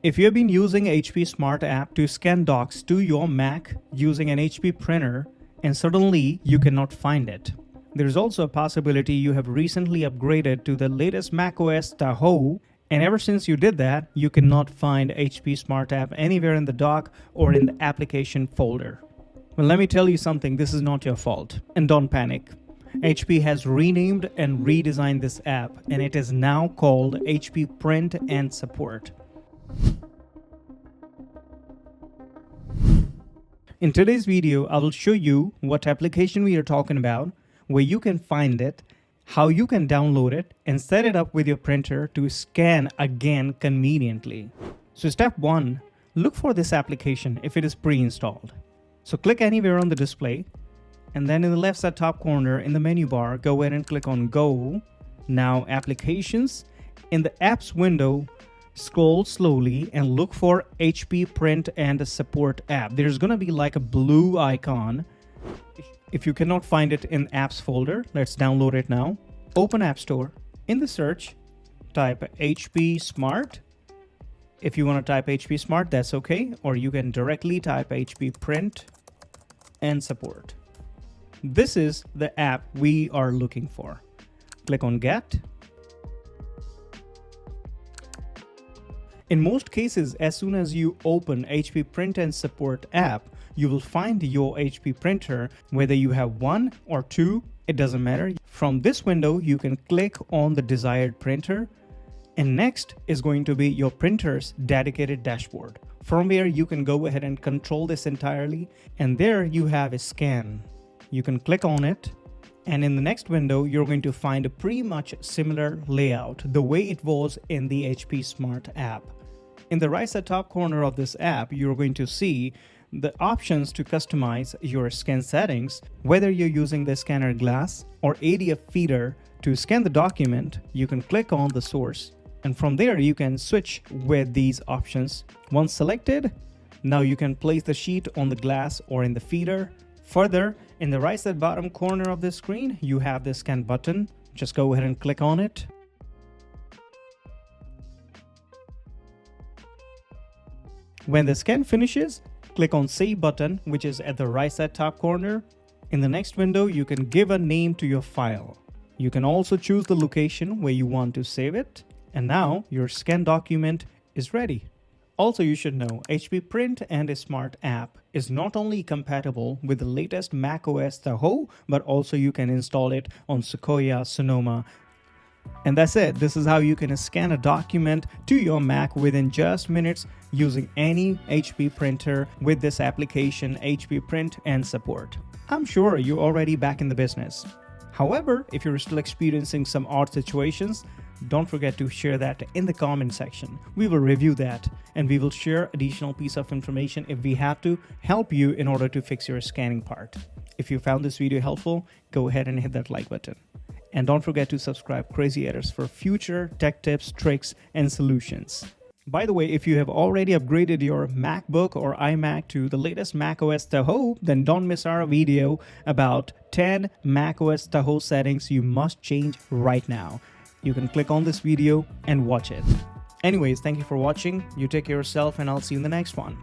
If you have been using HP Smart app to scan docs to your Mac using an HP printer and suddenly you cannot find it, there is also a possibility you have recently upgraded to the latest macOS Tahoe, and ever since you did that, you cannot find HP Smart app anywhere in the dock or in the application folder. Well, let me tell you something, this is not your fault, and don't panic. HP has renamed and redesigned this app, and it is now called HP Print and Support. In today's video, I will show you what application we are talking about, where you can find it, how you can download it, and set it up with your printer to scan again conveniently. So step 1, look for this application if it is pre-installed. So click anywhere on the display, and then in the left side top corner in the menu bar, go ahead and click on Go. Now Applications. In the Apps window, scroll slowly and look for HP Print and Support app. There's going to be like a blue icon. If you cannot find it in Apps folder, let's download it now. Open App Store. In the search, type HP Smart. If you want to type HP Smart, that's okay. Or you can directly type HP Print and Support. This is the app we are looking for. Click on Get. In most cases, as soon as you open HP Print and Support app, you will find your HP printer, whether you have one or two, it doesn't matter. From this window, you can click on the desired printer, and next is going to be your printer's dedicated dashboard. From where you can go ahead and control this entirely, and there you have a scan. You can click on it, and in the next window, you're going to find a pretty much similar layout, the way it was in the HP Smart app. In the right side top corner of this app, you're going to see the options to customize your scan settings, whether you're using the scanner glass or ADF feeder to scan the document. You can click on the source, and from there you can switch with these options. Once selected, now you can place the sheet on the glass or in the feeder. Further, in the right side bottom corner of the screen, you have the scan button. Just go ahead and click on it. When the scan finishes, click on Save button, which is at the right side top corner. In the next window, you can give a name to your file. You can also choose the location where you want to save it. And now your scan document is ready. Also, you should know HP Print and Smart app is not only compatible with the latest macOS Tahoe, but also you can install it on Sequoia, Sonoma. And that's it. This is how you can scan a document to your Mac within just minutes using any HP printer with this application, HP Print and Support. I'm sure you're already back in the business. However, if you're still experiencing some odd situations, don't forget to share that in the comment section. We will review that, and we will share additional piece of information if we have to help you in order to fix your scanning part. If you found this video helpful, go ahead and hit that like button. And don't forget to subscribe Crazy Editors for future tech tips, tricks, and solutions. By the way, if you have already upgraded your MacBook or iMac to the latest macOS Tahoe, then don't miss our video about 10 macOS Tahoe settings you must change right now. You can click on this video and watch it. Anyways, thank you for watching. You take care of yourself, and I'll see you in the next one.